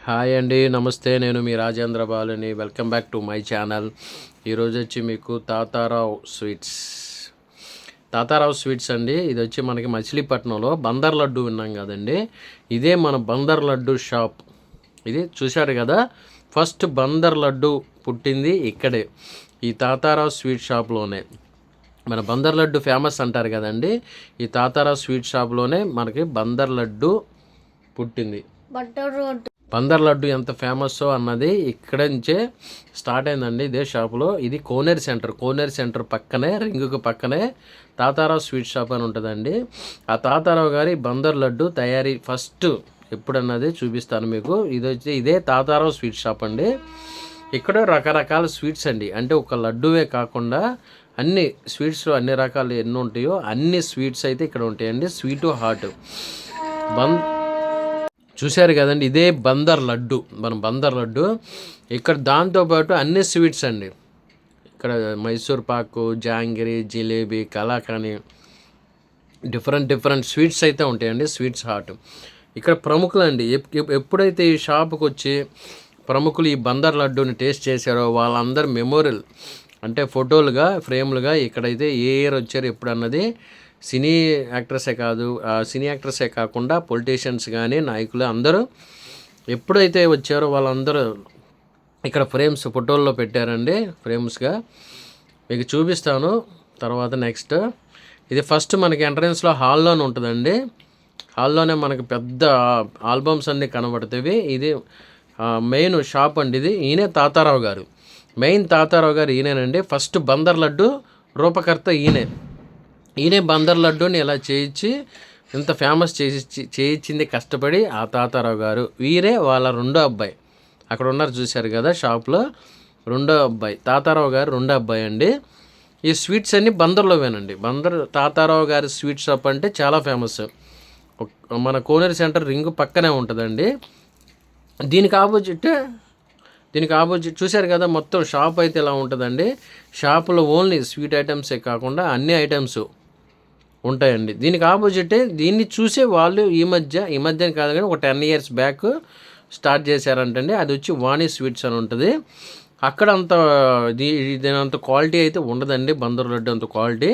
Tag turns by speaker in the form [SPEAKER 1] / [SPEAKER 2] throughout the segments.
[SPEAKER 1] Hi అండి, నమస్తే. నేను మీ రాజేంద్ర బాలుని. Welcome back to my channel. ఈరోజు వచ్చి మీకు తాతారావు స్వీట్స్ అండి. ఇది వచ్చి మనకి మచిలీపట్నంలో బందర్ లడ్డు విన్నాం కదండి, ఇదే మన బందర్ లడ్డు షాప్. ఇది చూశారు కదా, ఫస్ట్ బందర్ లడ్డు పుట్టింది ఇక్కడే, ఈ తాతారావు స్వీట్ షాప్లోనే. మన బందర్ లడ్డు ఫేమస్ అంటారు కదండి, ఈ తాతారావు స్వీట్ షాప్లోనే మనకి బందర్ లడ్డు పుట్టింది. బందర్ లడ్డు ఎంత ఫేమస్ అన్నది ఇక్కడ నుంచే స్టార్ట్ అయిందండి, ఇదే షాపులో. ఇది కోనేరు సెంటర్ పక్కనే, రింగుకు పక్కనే తాతారావు స్వీట్ షాప్ అని ఉంటుందండి. ఆ తాతారావు గారి బందర్ లడ్డు తయారీ ఫస్ట్ ఎప్పుడన్నది చూపిస్తాను మీకు. ఇది వచ్చి ఇదే తాతారావు స్వీట్ షాప్ అండి. ఇక్కడ రకరకాల స్వీట్స్ అండి, అంటే ఒక లడ్డువే కాకుండా అన్ని స్వీట్స్లో అన్ని రకాలు ఎన్ని ఉంటాయో అన్ని స్వీట్స్ అయితే ఇక్కడ ఉంటాయండి. స్వీటు హాట్ చూశారు కదండి, ఇదే బందర్ లడ్డు, మన బందర్ లడ్డు. ఇక్కడ దాంతోపాటు అన్ని స్వీట్స్ అండి, ఇక్కడ మైసూర్ పాకు, జాంగిరి, జిలేబీ, కలాకాని, డిఫరెంట్ స్వీట్స్ అయితే ఉంటాయండి. స్వీట్స్ హాట్ ఇక్కడ ప్రముఖులు అండి. ఎప్పుడైతే ఈ షాపుకి వచ్చి ప్రముఖులు ఈ బందర్ లడ్డూని టేస్ట్ చేశారో వాళ్ళందరూ మెమోరియల్, అంటే ఫోటోలుగా, ఫ్రేమ్లుగా ఇక్కడైతే ఏ ఇయర్ వచ్చారు ఎప్పుడు అన్నది సినీ యాక్టర్సే కాకుండా పొలిటీషియన్స్ కానీ, నాయకులు అందరూ ఎప్పుడైతే వచ్చారో వాళ్ళందరూ ఇక్కడ ఫ్రేమ్స్ ఫోటోల్లో పెట్టారండి, ఫ్రేమ్స్గా. మీకు చూపిస్తాను తర్వాత. నెక్స్ట్ ఇది ఫస్ట్ మనకి ఎంట్రన్స్లో హాల్లోనే ఉంటుందండి. హాల్లోనే మనకి పెద్ద ఆల్బమ్స్ అన్నీ కనబడుతుంది. ఇది మెయిన్ షాప్ అండి. ఇది ఈయనే తాతారావు గారు, మెయిన్ తాతారావు గారు ఈయనేనండి. ఫస్ట్ బందర్ లడ్డు రూపకర్త ఈయనే బందర్ లడ్డూని ఇలా చేయించి ఇంత ఫేమస్ చేయించింది కష్టపడి ఆ తాతారావు గారు. వీరే వాళ్ళ రెండో అబ్బాయి, అక్కడ ఉన్నారు చూశారు కదా షాప్లో, రెండో అబ్బాయి తాతారావు గారు రెండో అబ్బాయి అండి. ఈ స్వీట్స్ అన్నీ బందర్లోవేనండి. తాతారావు గారి స్వీట్ షాప్ అంటే చాలా ఫేమస్. మన కోనేరు సెంటర్ రింగు పక్కనే ఉంటుందండి. దీనికి ఆపోజిట్ చూశారు కదా, మొత్తం షాప్ అయితే ఇలా ఉంటుందండి. షాపులో ఓన్లీ స్వీట్ ఐటమ్సే కాకుండా అన్ని ఐటమ్స్ ఉంటాయండి. దీనికి ఆపోజిటే దీన్ని చూసే వాళ్ళు ఈ మధ్య కాదు కానీ ఒక 10 years బ్యాక్ స్టార్ట్ చేశారంటండి. అది వచ్చి వాణి స్వీట్స్ అని ఉంటుంది. అక్కడ దీనంత క్వాలిటీ అయితే ఉండదండి, బందర్ లడ్డు అంత క్వాలిటీ.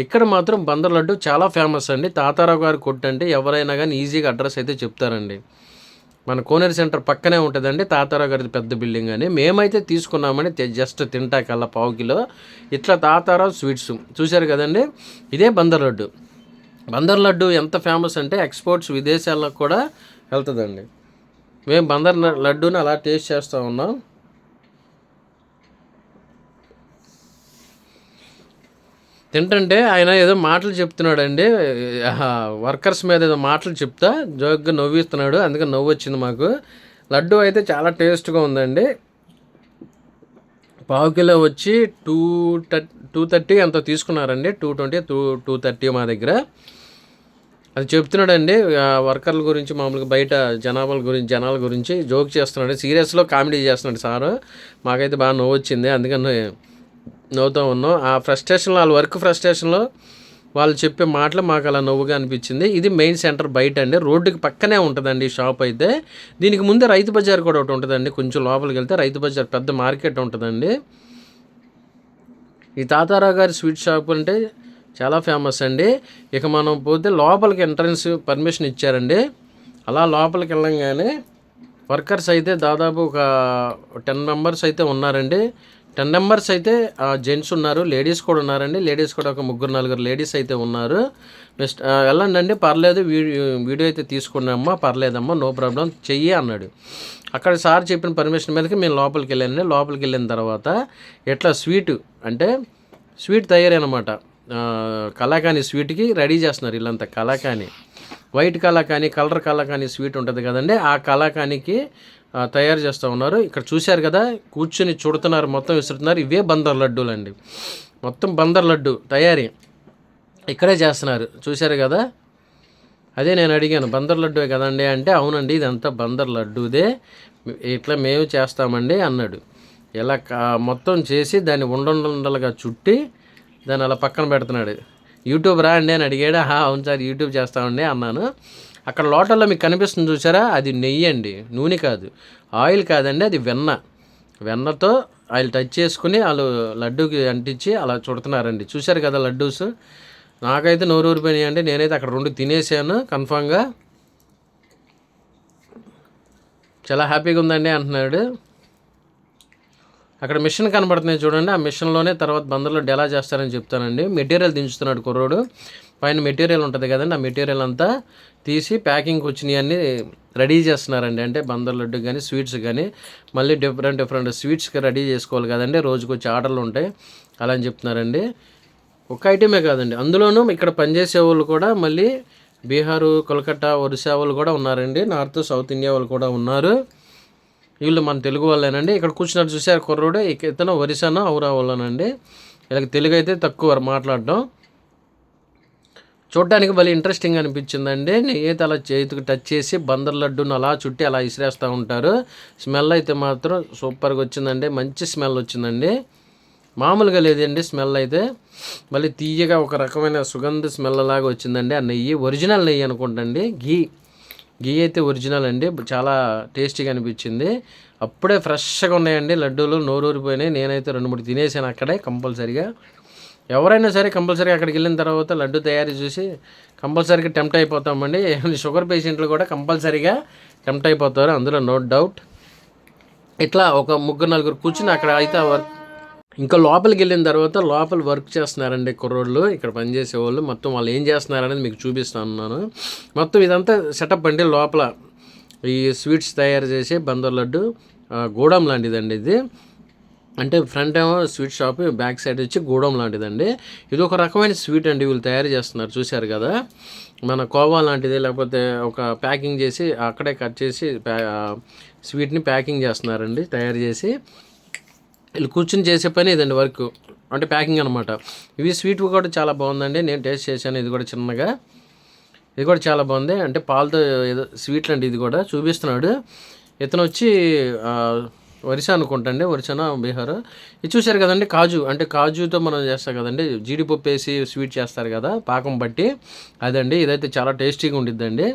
[SPEAKER 1] ఇక్కడ మాత్రం బందర్ లడ్డు చాలా ఫేమస్ అండి. తాతారావు గారు కొట్టంటే ఎవరైనా కానీ ఈజీగా అడ్రస్ అయితే చెప్తారండి. మన కోనేరు సెంటర్ పక్కనే ఉంటుందండి తాతారావు గారి పెద్ద బిల్డింగ్ అని. మేమైతే తీసుకున్నామని జస్ట్ తింటాకల్లా 1/4 కిలో ఇట్లా తాతారావు స్వీట్స్ చూశారు కదండి. ఇదే బందర్ లడ్డు ఎంత ఫేమస్ అంటే ఎక్స్పోర్ట్స్ విదేశాలకు కూడా వెళ్తుందండి. మేము బందర్ లడ్డూని అలా టేస్ట్ చేస్తూ ఉన్నాం. తింటుంటే ఆయన ఏదో మాటలు చెప్తున్నాడండి, వర్కర్స్ మీద ఏదో మాటలు చెప్తా జోక్గా నవ్విస్తున్నాడు, అందుకని నవ్వు వచ్చింది మాకు. లడ్డు అయితే చాలా టేస్ట్గా ఉందండి. 1/4 కిలో వచ్చి 230 ఎంతో తీసుకున్నారండి, 220, 230 మా దగ్గర. అది చెప్తున్నాడండి వర్కర్ల గురించి, మామూలుగా బయట జనాల గురించి జోక్ చేస్తున్నాడు, సీరియస్లో కామెడీ చేస్తున్నాడు సారు. మాకైతే బాగా నవ్వు వచ్చింది, అందుకని నవ్వుతూ ఉన్నాం. ఆ ఫ్రస్ట్రేషన్లో, వాళ్ళ వర్క్ ఫ్రస్ట్రేషన్లో వాళ్ళు చెప్పే మాటలు మాకు అలా నవ్వుగా అనిపించింది. ఇది మెయిన్ సెంటర్ బయట అండి, రోడ్డుకి పక్కనే ఉంటుందండి ఈ షాప్ అయితే. దీనికి ముందే రైతు బజార్ కూడా ఒకటి ఉంటుందండి, కొంచెం లోపలికి వెళ్తే రైతు బజార్ పెద్ద మార్కెట్ ఉంటుందండి. ఈ తాతారావు గారి స్వీట్ షాప్ అంటే చాలా ఫేమస్ అండి. ఇక మనం పోతే లోపలికి ఎంట్రన్స్ పర్మిషన్ ఇచ్చారండి. అలా లోపలికి వెళ్ళంగానే వర్కర్స్ అయితే దాదాపు ఒక 10 members అయితే ఉన్నారండి. 10 members అయితే జెంట్స్ ఉన్నారు, లేడీస్ కూడా ఉన్నారండి. లేడీస్ కూడా ఒక 3-4 లేడీస్ అయితే ఉన్నారు. వెళ్ళండి అండి, పర్లేదు, వీడియో అయితే తీసుకున్నామ్మా, పర్లేదమ్మా, నో ప్రాబ్లం, చెయ్యి అన్నాడు. అక్కడ సార్ చెప్పిన పర్మిషన్ మీదకి మేము లోపలికి వెళ్ళానండి. లోపలికి వెళ్ళిన తర్వాత ఎట్లా స్వీట్ తయారీ అనమాట. కలాకాని స్వీట్కి రెడీ చేస్తున్నారు వీళ్ళంతా. కలాకాని, వైట్ కలాకాని, కలర్ కలాకాని స్వీట్ ఉంటుంది కదండి, ఆ కలాకానికి తయారు చేస్తూ ఉన్నారు. ఇక్కడ చూశారు కదా, కూర్చొని చుడుతున్నారు, మొత్తం విసురుతున్నారు. ఇవే బందర్ లడ్డూలు అండి, మొత్తం బందర్ లడ్డు తయారీ ఇక్కడే చేస్తున్నారు. చూశారు కదా, అదే నేను అడిగాను, బందర్ లడ్డూే కదండి అంటే, అవునండి ఇదంతా బందర్ లడ్డూదే, ఇట్లా మేము చేస్తామండి అన్నాడు. ఇలా మొత్తం చేసి దాన్ని ఉండలుగా చుట్టి దాన్ని అలా పక్కన పెడుతున్నాడు. యూట్యూబ్ రా అండి అని అడిగాడు. అవును సార్ యూట్యూబ్ చేస్తామండి అన్నాను. అక్కడ లోటల్లో మీకు కనిపిస్తుంది చూసారా, అది నెయ్యి అండి, నూనె కాదు, ఆయిల్ కాదండి, అది వెన్నతో ఆయిల్ టచ్ చేసుకుని వాళ్ళు లడ్డూకి అంటించి అలా చుడుతున్నారండి. చూశారు కదా లడ్డూస్, నాకైతే నోరు ఊరిపోయినాయి అండి. నేనైతే అక్కడ 2 తినేసాను కన్ఫామ్గా. చాలా హ్యాపీగా ఉందండి అంటున్నాడు. అక్కడ మిషన్ కనబడుతున్నాయి చూడండి, ఆ మిషన్లోనే తర్వాత బందర్లో ఎలా చేస్తారని చెప్తానండి. మెటీరియల్ దించుతున్నాడు కుర్రోడు, పైన మెటీరియల్ ఉంటుంది కదండి, ఆ మెటీరియల్ అంతా తీసి ప్యాకింగ్కి వచ్చినాయి అన్నీ రెడీ చేస్తున్నారండి. అంటే బందర్ లడ్డు కానీ స్వీట్స్ కానీ మళ్ళీ డిఫరెంట్ స్వీట్స్కి రెడీ చేసుకోవాలి కదండి, రోజుకి వచ్చి ఆర్డర్లు ఉంటాయి, అలా అని చెప్తున్నారండి. ఒక ఐటమే కాదండి, అందులోనూ ఇక్కడ పనిచేసే వాళ్ళు కూడా మళ్ళీ బీహారు, కోల్కతా, ఒరిస్సా వాళ్ళు కూడా ఉన్నారండి, నార్త్ సౌత్ ఇండియా వాళ్ళు కూడా ఉన్నారు. వీళ్ళు మన తెలుగు వాళ్ళేనండి. ఇక్కడ కూర్చున్నట్టు చూసారు కుర్రోడు, ఇతను ఒరిస్సానో ఔరా వాళ్ళనండి. వీళ్ళకి తెలుగు అయితే తక్కువ మాట్లాడడం. చూడడానికి భలే ఇంట్రెస్టింగ్ అనిపించిందండి. నేనైతే అలా చేతికి టచ్ చేసి బందర్ లడ్డూని అలా చుట్టి అలా ఇసిరేస్తూ ఉంటారు. స్మెల్ అయితే మాత్రం సూపర్గా వచ్చిందండి, మంచి స్మెల్ వచ్చిందండి, మామూలుగా లేదండి స్మెల్ అయితే. మళ్ళీ తీయగా ఒక రకమైన సుగంధ స్మెల్ లాగా వచ్చిందండి. ఆ నెయ్యి ఒరిజినల్ నెయ్యి అనుకుంటండి, గీ అయితే ఒరిజినల్ అండి, చాలా టేస్టీగా అనిపించింది. అప్పుడే ఫ్రెష్గా ఉన్నాయండి లడ్డూలు, నోరూరిపోయినాయి. నేనైతే 2-3 తినేసాను అక్కడే కంపల్సరీగా. ఎవరైనా సరే కంపల్సరీగా అక్కడికి వెళ్ళిన తర్వాత లడ్డు తయారీ చూసి కంపల్సరీగా టెంప్ట్ అయిపోతామండి. షుగర్ పేషెంట్లు కూడా కంపల్సరీగా టెంప్ట్ అయిపోతారు, అందులో నో డౌట్. ఇట్లా ఒక 3-4 కూర్చుని అక్కడ అయితే ఇంకా లోపలికి వెళ్ళిన తర్వాత లోపల వర్క్ చేస్తున్నారండి కుర్రోళ్ళు, ఇక్కడ పనిచేసే వాళ్ళు. మొత్తం వాళ్ళు ఏం చేస్తున్నారనేది మీకు చూపిస్తున్నాను. మొత్తం ఇదంతా సెటప్ అండి. లోపల ఈ స్వీట్స్ తయారు చేసే బందర్ లడ్డు గూడెం లాంటిదండి ఇది. అంటే ఫ్రంట్ ఏమో స్వీట్ షాప్, బ్యాక్ సైడ్ వచ్చి గూడెం లాంటిదండి. ఇది ఒక రకమైన స్వీట్ అండి, వీళ్ళు తయారు చేస్తున్నారు చూశారు కదా. మన కోవా లాంటిది, లేకపోతే ఒక ప్యాకింగ్ చేసి అక్కడే కట్ చేసి స్వీట్ని ప్యాకింగ్ చేస్తున్నారండి, తయారు చేసి. వీళ్ళు కూర్చుని చేసే పని ఇదండి వర్క్, అంటే ప్యాకింగ్ అనమాట. ఇవి స్వీట్ కూడా చాలా బాగుందండి, నేను టేస్ట్ చేశాను. ఇది కూడా చిన్నగా, ఇది కూడా చాలా బాగుంది. అంటే పాలతో ఏదో స్వీట్లు అండి, ఇది కూడా చూపిస్తున్నాడు. ఇతను వచ్చి ఒరిస్సా అనుకుంటండి, ఒరిస్సానా బీహార్. ఇది చూశారు కదండి, కాజు, అంటే కాజుతో మనం చేస్తాం కదండి, జీడిపప్పు వేసి స్వీట్ చేస్తారు కదా పాకం బట్టి, అదండి. ఇదైతే చాలా టేస్టీగా ఉండిద్దండి.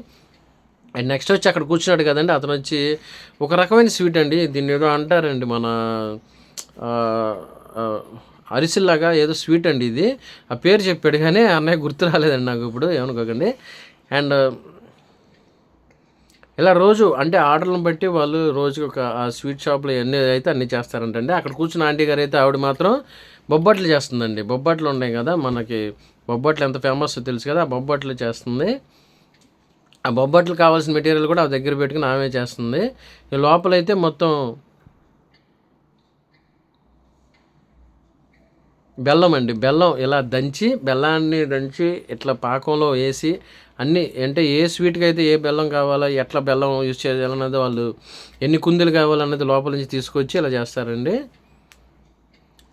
[SPEAKER 1] అండ్ నెక్స్ట్ వచ్చి అక్కడ కూర్చున్నాడు కదండి, అతను వచ్చి ఒక రకమైన స్వీట్ అండి, దీన్ని ఏదో అంటారండి, మన అరిసెల్లాగా ఏదో స్వీట్ అండి ఇది. ఆ పేరు చెప్పాడు కానీ అన్నయ్య గుర్తు రాలేదండి నాకు ఇప్పుడు, ఏమనుకోకండి. అండ్ ఇలా రోజు అంటే ఆర్డర్లను బట్టి వాళ్ళు రోజుకి ఒక ఆ స్వీట్ షాప్లో ఎన్ని అయితే అన్నీ చేస్తారంటండి. అక్కడ కూర్చున్న ఆంటీ గారు అయితే ఆవిడ మాత్రం బొబ్బట్లు చేస్తుందండి. బొబ్బట్లు ఉన్నాయి కదా మనకి, బొబ్బట్లు ఎంత ఫేమస్ తెలుసు కదా, ఆ బొబ్బట్లు చేస్తుంది. ఆ బొబ్బట్లు కావాల్సిన మెటీరియల్ కూడా ఆ దగ్గర పెట్టుకుని ఆమె చేస్తుంది. ఈ లోపలైతే మొత్తం బెల్లం అండి, బెల్లం ఇలా బెల్లాన్ని దంచి ఇట్లా పాకంలో వేసి అన్నీ, అంటే ఏ స్వీట్కి అయితే ఏ బెల్లం కావాలో, ఎట్లా బెల్లం యూజ్ చేయాలన్నది, వాళ్ళు ఎన్ని కుందులు కావాలన్నది లోపల నుంచి తీసుకొచ్చి ఇలా చేస్తారండి.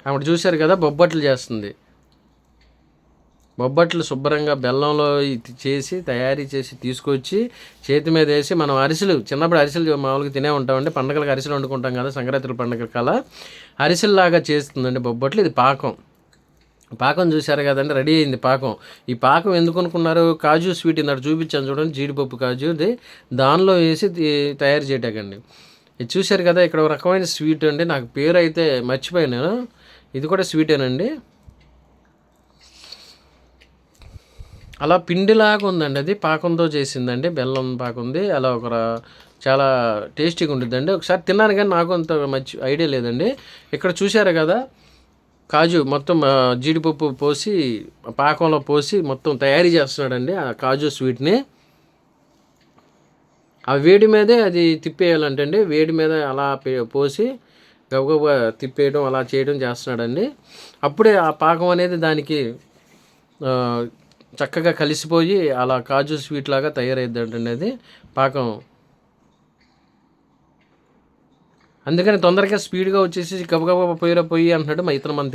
[SPEAKER 1] ఆవిడ చూశారు కదా బొబ్బట్లు చేస్తుంది. బొబ్బట్లు శుభ్రంగా బెల్లంలో చేసి తయారీ చేసి తీసుకొచ్చి చేతి మీద వేసి, మనం అరిసెలు చిన్నప్పుడు అరిసెలు మామూలుగా తినే ఉంటామండి, పండగలకు అరిసెలు వండుకుంటాం కదా, సంక్రాంతి పండుగ కల అరిసెల్లాగా చేస్తుందండి బొబ్బట్లు. ఇది పాకం చూశారు కదండి, రెడీ అయింది పాకం. ఈ పాకం ఎందుకు అనుకున్నారు, కాజు స్వీట్ ఇందాక చూపించాను చూడండి, జీడిపప్పు కాజుది, దానిలో వేసి తయారు చేయటాకండి. ఇది చూశారు కదా, ఇక్కడ ఒక రకమైన స్వీట్ అండి, నాకు పేరు అయితే మర్చిపోయాను. ఇది కూడా స్వీటేనండి, అలా పిండిలాగా ఉందండి, అది పాకంతో చేసిందండి, బెల్లం పాకుంది. అలా చాలా టేస్టీగా ఉంటుందండి. ఒకసారి తిన్నాను కానీ నాకు అంత మంచి ఐడియా లేదండి. ఇక్కడ చూశారు కదా, కాజు మొత్తం జీడిపప్పు పోసి పాకంలో పోసి మొత్తం తయారీ చేస్తున్నాడండి ఆ కాజు స్వీట్ని. ఆ వేడి మీదే అది తిప్పేయాలంటండి, వేడి మీద అలా పోసి గబగబా తిప్పేయడం అలా చేయడం చేస్తున్నాడండి. అప్పుడే ఆ పాకం అనేది దానికి చక్కగా కలిసిపోయి అలా కాజు స్వీట్ లాగా తయారైద్దంటండి అది పాకం. అందుకని తొందరగా స్పీడ్గా వచ్చేసి గబగబా పొయ్యి అంటున్నాడు. ఇతను మన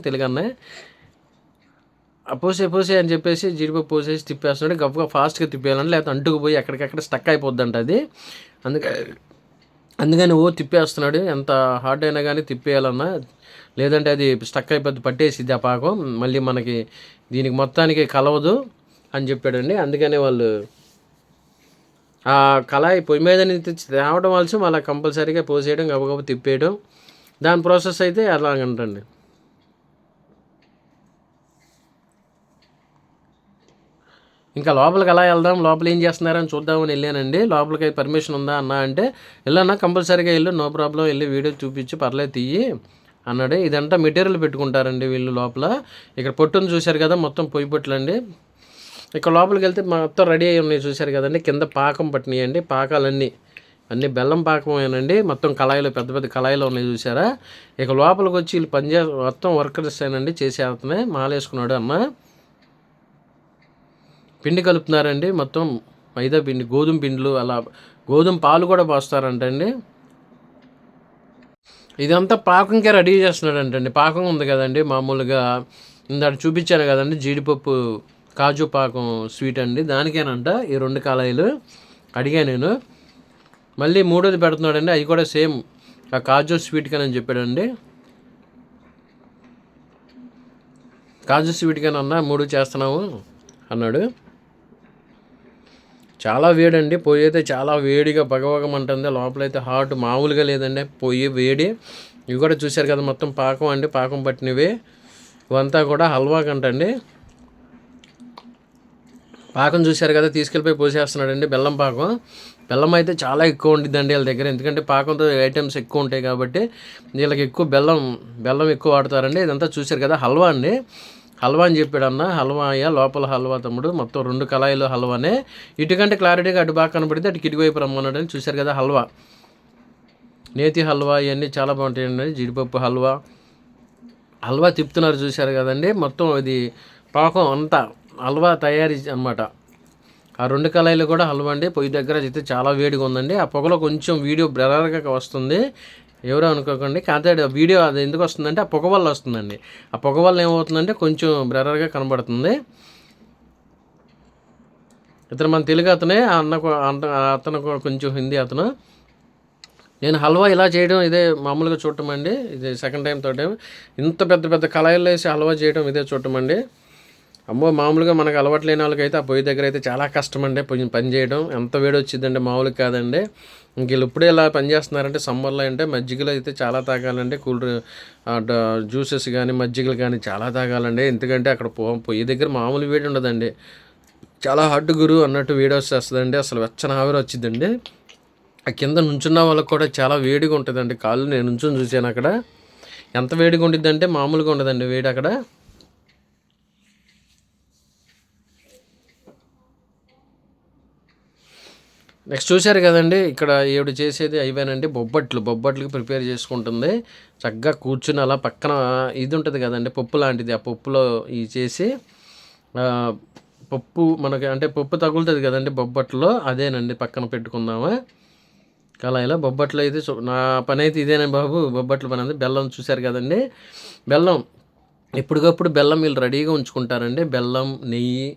[SPEAKER 1] తెలుగన్నే పోసే అని చెప్పేసి జీడిపప్పు పోసేసి తిప్పేస్తున్నాడు. గబగబా ఫాస్ట్గా తిప్పేయాలంటే, లేకపోతే అంటుకుపోయి ఎక్కడికక్కడ స్టక్ అయిపోద్దంట అది. అందుకని తిప్పేస్తున్నాడు. ఎంత హార్డ్ అయినా కానీ తిప్పేయాలన్నా, లేదంటే అది స్టక్ అయిపోద్ది, పట్టేసిద్ది ఆ పాకం, మళ్ళీ మనకి దీనికి మొత్తానికి కలవదు అని చెప్పాడండి. అందుకని వాళ్ళు ఆ కళాయి పొయ్యి మీద నుంచి తేవడం వలసి మళ్ళీ కంపల్సరీగా పోసేయడం గబగబా తిప్పేయడం దాని ప్రాసెస్ అయితే అలాగంటండి. ఇంకా లోపలికి ఎలా వెళ్దాం, లోపల ఏం చేస్తున్నారని చూద్దామని వెళ్ళానండి. లోపలికి పర్మిషన్ ఉందా అన్న అంటే, వెళ్ళన్నా కంపల్సరీగా వెళ్ళు, నో ప్రాబ్లం, వెళ్ళి వీడియో చూపించి పర్లేదు తీయి అన్నాడు. ఇదంతా మెటీరియల్ పెట్టుకుంటారండి వీళ్ళు లోపల. ఇక్కడ పొట్టును చూశారు కదా, మొత్తం పొయ్యి పొట్టులండి. ఇక్కడ లోపలికి వెళ్తే మొత్తం రెడీ అయ్యి ఉన్నాయి చూశారు కదండి. కింద పాకం పట్టినాయండి, పాకాలన్నీ అన్నీ బెల్లం పాకమేనండి. మొత్తం కళాయిలో పెద్ద పెద్ద కళాయిలో ఉన్నాయి చూసారా. ఇక లోపలికి వచ్చి వీళ్ళు మొత్తం వర్కర్స్ అయినండి చేసేస్తున్నాయి. మాలేసుకున్నాడు అన్న. పిండి కలుపుతున్నారండి, మొత్తం మైదా పిండి, గోధుమ పిండిలు, అలా గోధుమ పాలు కూడా పోస్తారంటండి. ఇదంతా పాకంకే రెడీ చేస్తున్నాడంటండి. పాకం ఉంది కదండి, మామూలుగా ఇందాక చూపించాను కదండి, జీడిపప్పు కాజు పాకం స్వీట్ అండి, దానికేనంట ఈ 2 కళాయిలు. అడిగా నేను. మళ్ళీ 3వది పెడుతున్నాడండి, అవి కూడా సేమ్ ఆ కాజు స్వీట్ కానీ అని చెప్పాడండి. కాజు స్వీట్ కానీ అన్న 3 చేస్తున్నాము అన్నాడు. చాలా వేడండి, పొయ్యి అయితే చాలా వేడిగా బగబగమంటుంది. లోపలైతే హాట్ మామూలుగా లేదండి, పొయ్యి వేడి. ఇవి కూడా చూశారు కదా, మొత్తం పాకం అండి, పాకం పట్టినవి. ఇవంతా కూడా హల్వా కంటండి. పాకం చూశారు కదా, తీసుకెళ్ళిపోయి పోసేస్తున్నాడండి. బెల్లం పాకం, బెల్లం అయితే చాలా ఎక్కువ ఉండిద్దండి వీళ్ళ దగ్గర, ఎందుకంటే పాకంతో ఐటమ్స్ ఎక్కువ ఉంటాయి కాబట్టి వీళ్ళకి ఎక్కువ బెల్లం ఎక్కువ వాడతారండి. ఇదంతా చూశారు కదా, హల్వా అండి. హల్వా అని చెప్పాడు అన్న. హల్వా అయ్యా, లోపల హల్వా తమ్ముడు, మొత్తం 2 కళాయిలు హల్వానే. ఇటుకంటే క్లారిటీగా అటు బాగా కనపడితే అటు కిటివైపు రమ్మన్నాడు అని. చూశారు కదా హల్వా, నేతి హల్వా, ఇవన్నీ చాలా బాగుంటాయండి. జీడిపప్పు హల్వా, హల్వా తిప్పుతున్నారు చూశారు కదండి. మొత్తం ఇది పాకం అంతా హల్వా తయారీ అనమాట. ఆ 2 కళాయిలు కూడా హల్వా అండి. పొయ్యి దగ్గర అయితే చాలా వేడిగా ఉందండి. ఆ పొగలో కొంచెం వీడియో బ్లర్గా వస్తుంది, ఎవరో అనుకోకండి. కాకపోతే వీడియో అది ఎందుకు వస్తుందంటే ఆ పొగ వల్ల వస్తుందండి. ఆ పొగ వల్ల ఏమవుతుందంటే కొంచెం బ్లర్గా కనబడుతుంది. ఇతను మన తెలుగు అతనే, అతను కొంచెం హిందీ అతను. నేను హల్వా ఇలా చేయడం ఇదే మామూలుగా చూడటం అండి, ఇది సెకండ్ టైం థర్డ్ టైం. ఇంత పెద్ద పెద్ద కళాయిల్లో వేసి హల్వా చేయడం ఇదే చూడటం అండి. అమ్మో, మామూలుగా మనకు అలవాటు లేని వాళ్ళకైతే ఆ పొయ్యి దగ్గర అయితే చాలా కష్టం అండి పని చేయడం. ఎంత వేడి వచ్చిందండి, మామూలుగా కాదండి. ఇంక వీళ్ళు ఇప్పుడే ఇలా పని చేస్తున్నారంటే సమ్మర్లో అంటే మజ్జిగలు అయితే చాలా తాగాలండి, జ్యూసెస్ కానీ మజ్జిగలు కానీ చాలా తాగాలండి. ఎందుకంటే అక్కడ పొయ్యి దగ్గర మామూలు వేడి ఉండదండి, చాలా హాట్ గురు అన్నట్టు వేడి వచ్చేస్తుందండి. అసలు వెచ్చని ఆవిరి వచ్చిందండి. ఆ కింద నుంచున్న వాళ్ళకి కూడా చాలా వేడిగా ఉంటుందండి. కాళ్ళు నేను నుంచుని చూశాను అక్కడ, ఎంత వేడిగా ఉండిద్దంటే మామూలుగా ఉండదండి వేడి అక్కడ. నెక్స్ట్ చూశారు కదండి, ఇక్కడ ఈవిడ చేసేది అయిపోయానండి. బొబ్బట్లకి ప్రిపేర్ చేసుకుంటుంది. చక్కగా కూర్చుని అలా పక్కన ఇది ఉంటుంది కదండి, పప్పు లాంటిది, ఆ పప్పులో ఇవి చేసి, పప్పు మనకి అంటే పప్పు తగులుతుంది కదండి బొబ్బట్లో, అదేనండి పక్కన పెట్టుకుందామా కళాయిలో. బొబ్బట్లు అయితే నా పని అయితే ఇదేనండి బాబు, బొబ్బట్లు పని అనేది. బెల్లం చూశారు కదండి, బెల్లం ఎప్పటికప్పుడు బెల్లం వీళ్ళు రెడీగా ఉంచుకుంటారండి. బెల్లం, నెయ్యి,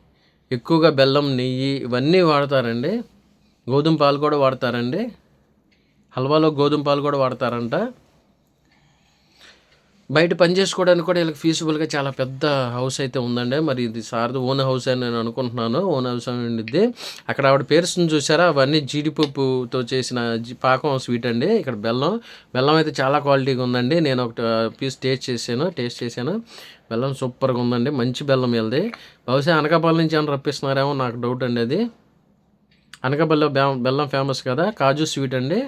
[SPEAKER 1] ఎక్కువగా బెల్లం, నెయ్యి ఇవన్నీ వాడతారండి. గోధుమ పాలు కూడా వాడతారండి, హల్వాలో గోధుమ పాలు కూడా వాడతారంట. బయట పని చేసుకోవడానికి కూడా వీళ్ళకి ఫీజుబుల్గా చాలా పెద్ద హౌస్ అయితే ఉందండి. మరి ఇది సార్ది ఓన్ హౌస్ అని నేను అనుకుంటున్నాను, ఓన్ హౌస్ అని ఉండిద్ది. అక్కడ ఆవిడ పేరుని చూసారా, అవన్నీ జీడిపప్పుతో చేసిన పాకం స్వీట్ అండి. ఇక్కడ బెల్లం అయితే చాలా క్వాలిటీగా ఉందండి. నేను ఒక పీస్ టేస్ట్ చేశాను. బెల్లం సూపర్గా ఉందండి, మంచి బెల్లం వీళ్ళది. బహుశా అనకాపల్లి నుంచి ఏమైనా రప్పిస్తున్నారేమో నాకు డౌట్ అండి. అది అనకాపల్లిలో బెల్లం ఫేమస్ కదా, కాజు స్వీట్ అండి,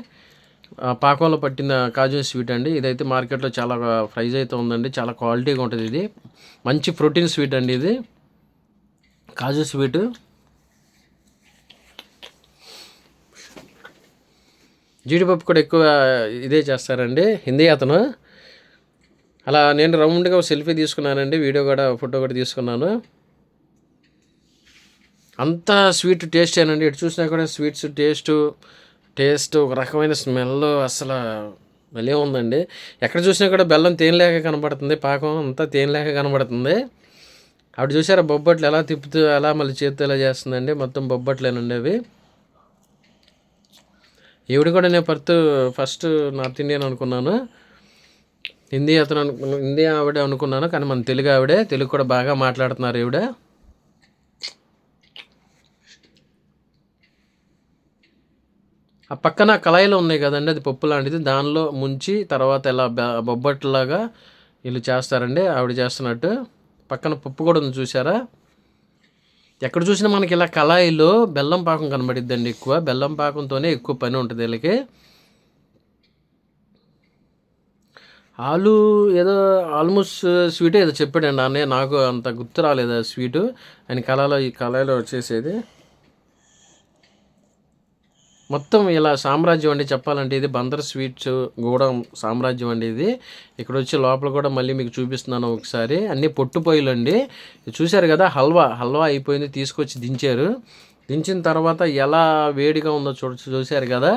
[SPEAKER 1] పాకంలో పట్టిన కాజు స్వీట్ అండి. ఇదైతే మార్కెట్లో చాలా ప్రైజ్ అయితే ఉందండి, చాలా క్వాలిటీగా ఉంటుంది. ఇది మంచి ప్రోటీన్ స్వీట్ అండి, ఇది కాజు స్వీట్. జీడిపప్పు కూడా ఎక్కువ ఇదే చేస్తారండి, హిందీ అతను. అలా నేను రౌండ్గా సెల్ఫీ తీసుకున్నానండి, ఫోటో కూడా తీసుకున్నాను. అంతా స్వీట్ టేస్ట్ ఏనండి, ఇటు చూసినా కూడా స్వీట్స్ టేస్ట్ ఒక రకమైన స్మెల్, అసలు భలే ఉందండి. ఎక్కడ చూసినా కూడా బెల్లం తేనెలేక కనబడుతుంది, పాకం అంతా తేనెలేక కనబడుతుంది. ఆవిడ చూసారా బొబ్బట్లు ఎలా తిప్పుతూ అలా మళ్ళీ చేతితో ఎలా చేస్తుందండి, మొత్తం బొబ్బట్లేనండి అవి. ఈవిడ కూడా నేను ఫస్ట్ నార్త్ ఇండియన్ అనుకున్నాను, హిందీ ఆవిడ అనుకున్నాను, కానీ మన తెలుగు ఆవిడే, తెలుగు కూడా బాగా మాట్లాడుతున్నారు ఈవిడ. ఆ పక్కన కళాయిలో ఉన్నాయి కదండి, అది పప్పు లాంటిది, దానిలో ముంచి తర్వాత ఇలా బొబ్బట్లాగా వీళ్ళు చేస్తారండి, ఆవిడ చేస్తున్నట్టు. పక్కన పప్పు కూడా ఉంది చూసారా. ఎక్కడ చూసినా మనకి ఇలా కళాయిలో బెల్లం పాకం కనబడిద్దండి, ఎక్కువ బెల్లం పాకంతోనే ఎక్కువ పని ఉంటుంది వీళ్ళకి. ఆలు ఏదో ఆల్మోస్ట్ స్వీట్ ఏదో చెప్పాడండి అన్నయ్య, నాకు అంత గుర్తు రాలేదు ఆ స్వీటు. ఆయన కళాయిలో వచ్చేసేది మొత్తం ఇలా సామ్రాజ్యం అండి చెప్పాలంటే. ఇది బందర్ స్వీట్స్ గూడెం సామ్రాజ్యం అండి ఇది. ఇక్కడ వచ్చి లోపల కూడా మళ్ళీ మీకు చూపిస్తున్నాను ఒకసారి. అన్నీ పొట్టు పొయ్యిలు అండి. చూశారు కదా, హల్వా అయిపోయింది, తీసుకొచ్చి దించారు. దించిన తర్వాత ఎలా వేడిగా ఉందో చూశారు కదా.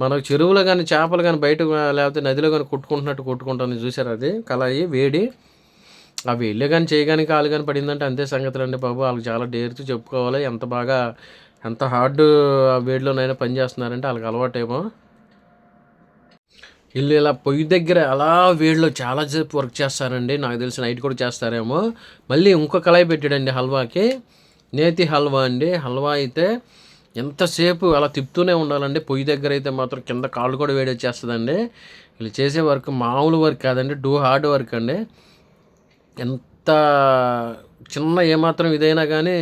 [SPEAKER 1] మనకు చెరువులో కానీ చేపలు కానీ బయట లేకపోతే నదిలో కానీ కొట్టుకుంటున్నట్టు కొట్టుకుంటుంది చూసారు. అది కళాయి వేడి, ఆ వేడిలో కానీ చేయగానే కాలు కానీ పడిందంటే అంతే సంగతులు అండి బాబు. వాళ్ళకి చాలా డేర్తో చెప్పుకోవాలి, ఎంత హార్డ్ వేడిలోనైనా పని చేస్తున్నారంటే వాళ్ళకి అలవాటేమో. వీళ్ళు ఇలా పొయ్యి దగ్గర అలా వేడిలో చాలాసేపు వర్క్ చేస్తారండి, నాకు తెలిసి నైట్ కూడా చేస్తారేమో. మళ్ళీ ఇంకో కళాయి పెట్టాడండి హల్వాకి, నేతి హల్వా అండి. హల్వా అయితే ఎంతసేపు అలా తిప్పుతూనే ఉండాలండి. పొయ్యి దగ్గర అయితే మాత్రం కింద కాళ్ళు కూడా వేడి వచ్చేస్తుందండి. వీళ్ళు చేసే వర్క్ మామూలు వర్క్ కాదండి, హార్డ్ వర్క్ అండి. ఎంత చిన్న ఏమాత్రం ఇదైనా కానీ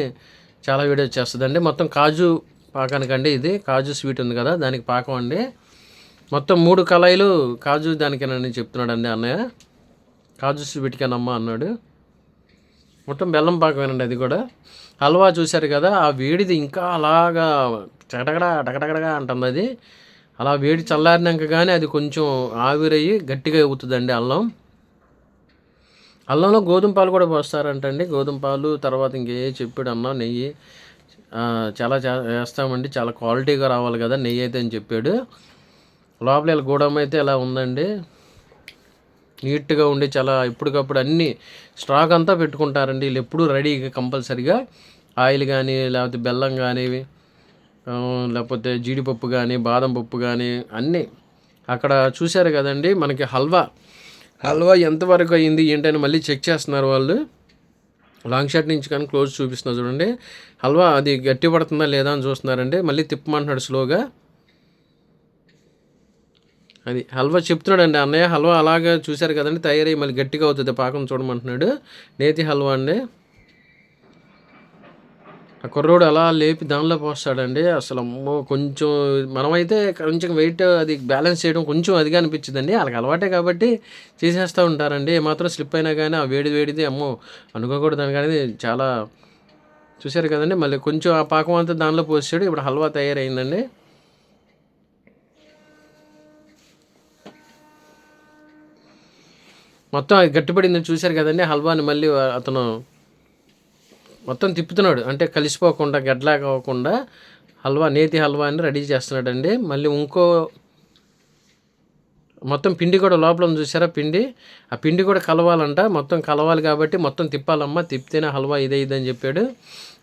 [SPEAKER 1] చాలా వేడి వచ్చేస్తుందండి. మొత్తం కాజు పాకానికండి, ఇది కాజు స్వీట్ ఉంది కదా దానికి పాకం అండి. మొత్తం 3 కళాయిలు కాజు దానికేనని చెప్తున్నాడు అండి అన్నయ్య. కాజు స్వీట్కేనమ్మా అన్నాడు. మొత్తం బెల్లం పాకమేనండి అది కూడా. హల్వా చూశారు కదా, ఆ వేడిది ఇంకా అలాగా టకటకడా అంటుంది అది. అలా వేడి చల్లారినాక కానీ అది కొంచెం ఆవిరయ్యి గట్టిగా అవుతుందండి అల్లంలో గోధుమ పాలు కూడా పోస్తారంటండి. గోధుమ పాలు తర్వాత చెప్పాడు అన్న, నెయ్యి చాలా వేస్తామండి, చాలా క్వాలిటీగా రావాలి కదా నెయ్యి అయితే అని చెప్పాడు. లోపల ఇలా గూడెం అయితే ఇలా ఉందండి, నీట్గా ఉండి చాలా ఎప్పటికప్పుడు అన్నీ స్టాక్ అంతా పెట్టుకుంటారండి వీళ్ళు ఎప్పుడు రెడీగా. కంపల్సరిగా ఆయిల్ కానీ లేకపోతే బెల్లం కానీ లేకపోతే జీడిపప్పు కానీ బాదం పప్పు కానీ అన్నీ. అక్కడ చూశారు కదండి మనకి హల్వా ఎంతవరకు అయ్యింది ఏంటని మళ్ళీ చెక్ చేస్తున్నారు వాళ్ళు. లాంగ్ షాట్ నుంచి కానీ క్లోజ్ చూపిస్తున్నారు చూడండి. హల్వా అది గట్టి పడుతుందా లేదా అని చూస్తున్నారండి. మళ్ళీ తిప్పమంటున్నాడు స్లోగా. అది హల్వా చెప్తున్నాడండి అన్నయ్య. హల్వా అలాగా చూశారు కదండి తయారై మళ్ళీ గట్టిగా అవుతుంది పాకం చూడమంటున్నాడు. నేతి హల్వా అండి. ఆ కుర్రోడు అలా లేపి దానిలో పోస్తాడండి. అసలు అమ్మో, కొంచెం మనమైతే కొంచెం వెయిట్ అది బ్యాలెన్స్ చేయడం కొంచెం అదిగా అనిపించిందండి. వాళ్ళకి అలవాటే కాబట్టి చేసేస్తూ ఉంటారండి. ఏమాత్రం స్లిప్ అయినా కానీ ఆ వేడిది అమ్మో అనుకోకూడదని కానీ చాలా చూశారు కదండి. మళ్ళీ కొంచెం ఆ పాకం అంతా దానిలో పోసాడు. ఇప్పుడు హల్వా తయారైందండి. మొత్తం అది గట్టిపడిందని చూశారు కదండి. హల్వాని మళ్ళీ అతను మొత్తం తిప్పుతున్నాడు, అంటే కలిసిపోకుండా గడ్డలాగా అవ్వకుండా నేతి హల్వాని రెడీ చేస్తున్నాడండి. మళ్ళీ మొత్తం పిండి కూడా లోపల చూసారా పిండి, ఆ పిండి కూడా కలవాలంట. మొత్తం కలవాలి కాబట్టి మొత్తం తిప్పాలమ్మా, తిప్పితేనే హల్వా ఇదని చెప్పాడు.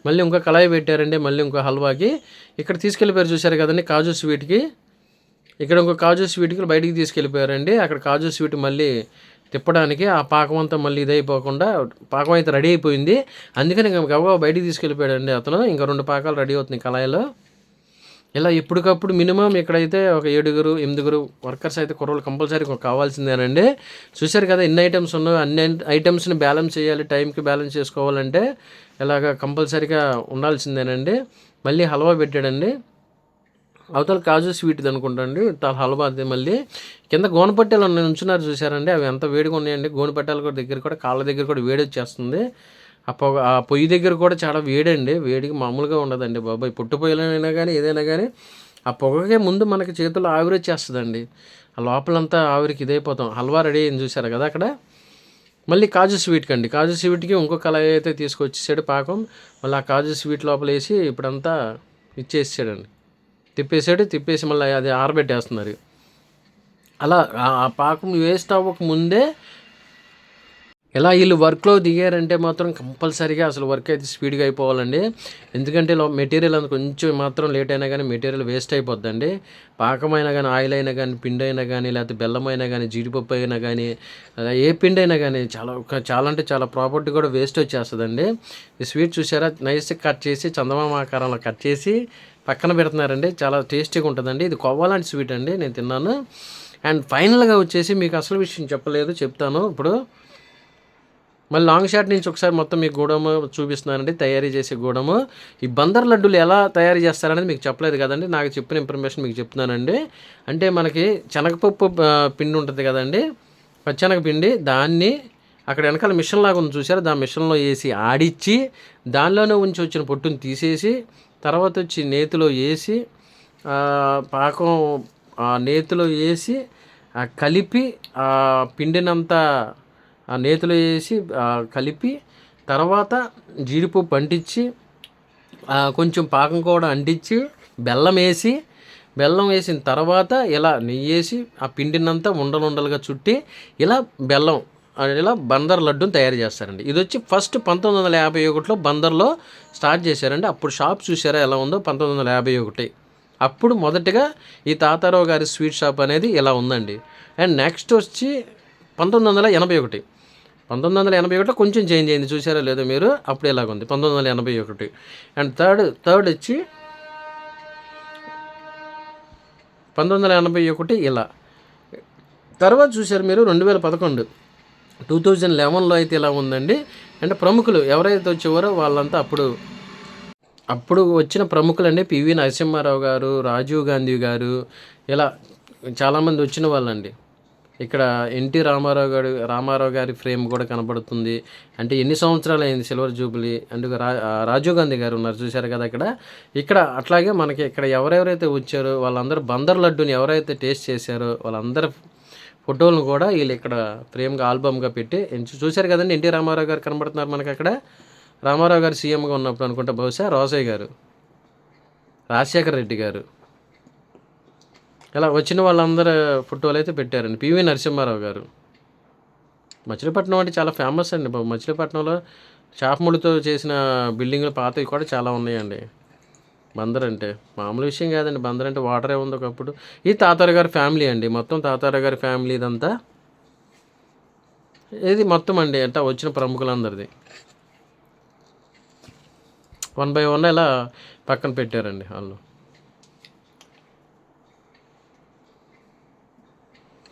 [SPEAKER 1] మళ్ళీ ఇంకో కళాయి పెట్టారండి, మళ్ళీ ఇంకో హల్వాకి. ఇక్కడ తీసుకెళ్ళిపోయారు చూసారు కదండి కాజు స్వీట్కి. ఇక్కడ ఇంకో కాజు స్వీట్కి బయటికి తీసుకెళ్ళిపోయారండి. అక్కడ కాజు స్వీట్ మళ్ళీ తిప్పడానికి ఆ పాకం అంతా మళ్ళీ ఇదైపోకుండా పాకం అయితే రెడీ అయిపోయింది. అందుకని ఇంకా గబగబా బయటికి తీసుకెళ్ళిపోయాడండి అతను. ఇంకా 2 పాకాలు రెడీ అవుతున్నాయి కళాయిలో. ఇలా ఎప్పటికప్పుడు మినిమం ఇక్కడైతే ఒక 7-8 వర్కర్స్ అయితే కుర్రోళ్ళు కంపల్సరీ కావాల్సిందేనండి. చూశారు కదా ఎన్ని ఐటమ్స్ ఉన్నాయో, అన్ని ఐటమ్స్ని బ్యాలెన్స్ చేయాలి, టైంకి బ్యాలెన్స్ చేసుకోవాలంటే ఇలాగ కంపల్సరీగా ఉండాల్సిందేనండి. మళ్ళీ హల్వా పెట్టాడండి. అవతల కాజు స్వీట్ది అనుకుంటాండి, హల్వా అది. మళ్ళీ కింద గోనపట్టాలు ఉంచున్నారు చూసారండి, అవి ఎంత వేడిగా ఉన్నాయండి. గోనపట్టాలు కూడా దగ్గర కూడా కాళ్ళ దగ్గర కూడా వేడి వచ్చేస్తుంది. ఆ పొయ్యి దగ్గర కూడా చాలా వేడండి, వేడికి మామూలుగా ఉండదండి బాబాయ్. పొట్టు పొయ్యిలైనా కానీ ఏదైనా కానీ ఆ పొగకే ముందు మనకి చేతుల్లో ఆవిరి వచ్చేస్తుందండి. ఆ లోపలంతా ఆవిరికి ఇదైపోతాం. హల్వా రెడీ అయింది చూసారు కదా అక్కడ. మళ్ళీ కాజు స్వీట్కి ఇంకో కళాయి అయితే తీసుకొచ్చేసాడు పాకం. మళ్ళీ ఆ కాజు స్వీట్ లోపల వేసి ఇప్పుడంతా ఇచ్చేసాడండి. తిప్పేసి మళ్ళీ అది ఆరబెట్టేస్తున్నారు. అలా ఆ పాకం వేస్ట్ అవ్వక ముందే ఇలా వీళ్ళు వర్క్లో దిగారంటే మాత్రం కంపల్సరీగా అసలు వర్క్ అయితే స్పీడ్గా అయిపోవాలండి. ఎందుకంటే మెటీరియల్ అంత కొంచెం మాత్రం లేట్ అయినా కానీ మెటీరియల్ వేస్ట్ అయిపోద్దండి. పాకమైనా కానీ ఆయిల్ అయినా కానీ పిండి అయినా కానీ లేకపోతే బెల్లం అయినా కానీ జీడిపప్పు అయినా కానీ ఏ పిండి అయినా కానీ చాలా అంటే చాలా ప్రాపర్టీ కూడా వేస్ట్ వచ్చేస్తుందండి. ఈ స్వీట్ చూసారా నైస్గా కట్ చేసి చందమామ ఆకారంలో కట్ చేసి పక్కన పెడుతున్నారండి. చాలా టేస్టీగా ఉంటుందండి. ఇది కోవా లాంటి స్వీట్ అండి, నేను తిన్నాను. అండ్ ఫైనల్గా వచ్చేసి మీకు అసలు విషయం చెప్పలేదు, చెప్తాను ఇప్పుడు. మళ్ళీ లాంగ్ షాట్ నుంచి ఒకసారి మొత్తం మీకు గూడము చూపిస్తున్నానండి, తయారీ చేసే గూడము. ఈ బందర్ లడ్డూలు ఎలా తయారు చేస్తారనేది మీకు చెప్పలేదు కదండి, నాకు చెప్పిన ఇన్ఫర్మేషన్ మీకు చెప్తున్నానండి. అంటే మనకి శనగపప్పు పిండి ఉంటుంది కదండి, పచ్చెనగ పిండి, దాన్ని అక్కడ వెనకాల మిషన్ లాగా ఉంది చూసారు, దాని మిషన్లో వేసి ఆడిచ్చి దానిలోనే ఉంచి వచ్చిన పొట్టుని తీసేసి తర్వాత వచ్చి నేతిలో వేసి పాకం నేతిలో వేసి కలిపి పిండినంతా ఆ నేతిలో వేసి కలిపి తర్వాత జీడిపప్పు అంటించి కొంచెం పాకం కూడా అంటించి బెల్లం వేసిన తర్వాత ఇలా నెయ్యి వేసి ఆ పిండినంతా ఉండలుగా చుట్టి ఇలా ఇలా బందర్ లడ్డూని తయారు చేస్తారండి. ఇది వచ్చి ఫస్ట్ 1951లో బందర్లో స్టార్ట్ చేశారండి. అప్పుడు షాప్ చూసారా ఎలా ఉందో, 1951 అప్పుడు మొదటిగా ఈ తాతారావు గారి స్వీట్ షాప్ అనేది ఇలా ఉందండి. అండ్ నెక్స్ట్ వచ్చి 1981 కొంచెం చేంజ్ అయింది, చూసారా లేదో మీరు, అప్పుడు ఇలాగుంది 1981. అండ్ థర్డ్ వచ్చి 1981 ఇలా. తర్వాత చూసారు మీరు 2011లో అయితే ఇలా ఉందండి. అంటే ప్రముఖులు ఎవరైతే వచ్చేవారో వాళ్ళంతా అప్పుడు వచ్చిన ప్రముఖులండి. పివి నరసింహారావు గారు, రాజీవ్ గాంధీ గారు, ఇలా చాలామంది వచ్చిన వాళ్ళండి. ఇక్కడ ఎన్టీ రామారావు గారి ఫ్రేమ్ కూడా కనపడుతుంది. అంటే ఎన్ని సంవత్సరాలు అయింది సిల్వర్ జూబ్లీ, అందుకు రాజీవ్ గాంధీ గారు ఉన్నారు చూశారు కదా ఇక్కడ. అట్లాగే మనకి ఇక్కడ ఎవరెవరైతే వచ్చారో వాళ్ళందరూ బందర్ లడ్డూని ఎవరైతే టేస్ట్ చేశారో వాళ్ళందరూ ఫోటోలను కూడా వీళ్ళు ఇక్కడ ఫ్రేమ్గా ఆల్బమ్గా పెట్టి చూశారు కదండి. ఎన్టీ రామారావు గారు కనబడుతున్నారు మనకి అక్కడ. రామారావు గారు సీఎంగా ఉన్నప్పుడు అనుకుంటా, బహుశా రోసయ్య గారు, రాజశేఖర రెడ్డి గారు, ఇలా వచ్చిన వాళ్ళందరూ ఫోటోలు అయితే పెట్టారండి. పివి నరసింహారావు గారు. మచిలీపట్నం అంటే చాలా ఫేమస్ అండి బాబు. మచిలీపట్నంలో చాపముడితో చేసిన బిల్డింగ్లు పాతవి కూడా చాలా ఉన్నాయండి. బందర్ అంటే మామూలు విషయం కాదండి. బందర్ అంటే వాటరే ఉంది ఒకప్పుడు. ఈ తాతారావు గారి ఫ్యామిలీ అండి, మొత్తం తాతారావు గారి ఫ్యామిలీ ఇదంతా. ఇది మొత్తం అండి అంటే వచ్చిన ప్రముఖులందరిది 1 by 1 ఇలా పక్కన పెట్టారండి వాళ్ళు.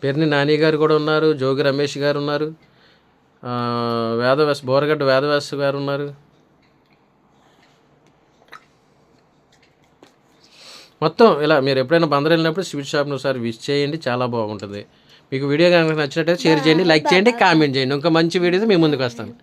[SPEAKER 1] పేరుని నాని గారు కూడా ఉన్నారు, జోగి రమేష్ గారు ఉన్నారు, బోరగడ్డ వేదవ్యాస్ గారు ఉన్నారు. మొత్తం ఇలా మీరు ఎప్పుడైనా బందర్ వెళ్ళినప్పుడు స్వీట్ షాప్ని ఒకసారి విజిట్ చేయండి, చాలా బాగుంటుంది. మీకు వీడియో కనుక నచ్చినట్టయితే షేర్ చేయండి, లైక్ చేయండి, కామెంట్ చేయండి. ఇంకా మంచి వీడియోతో మీ ముందుకు వస్తాను.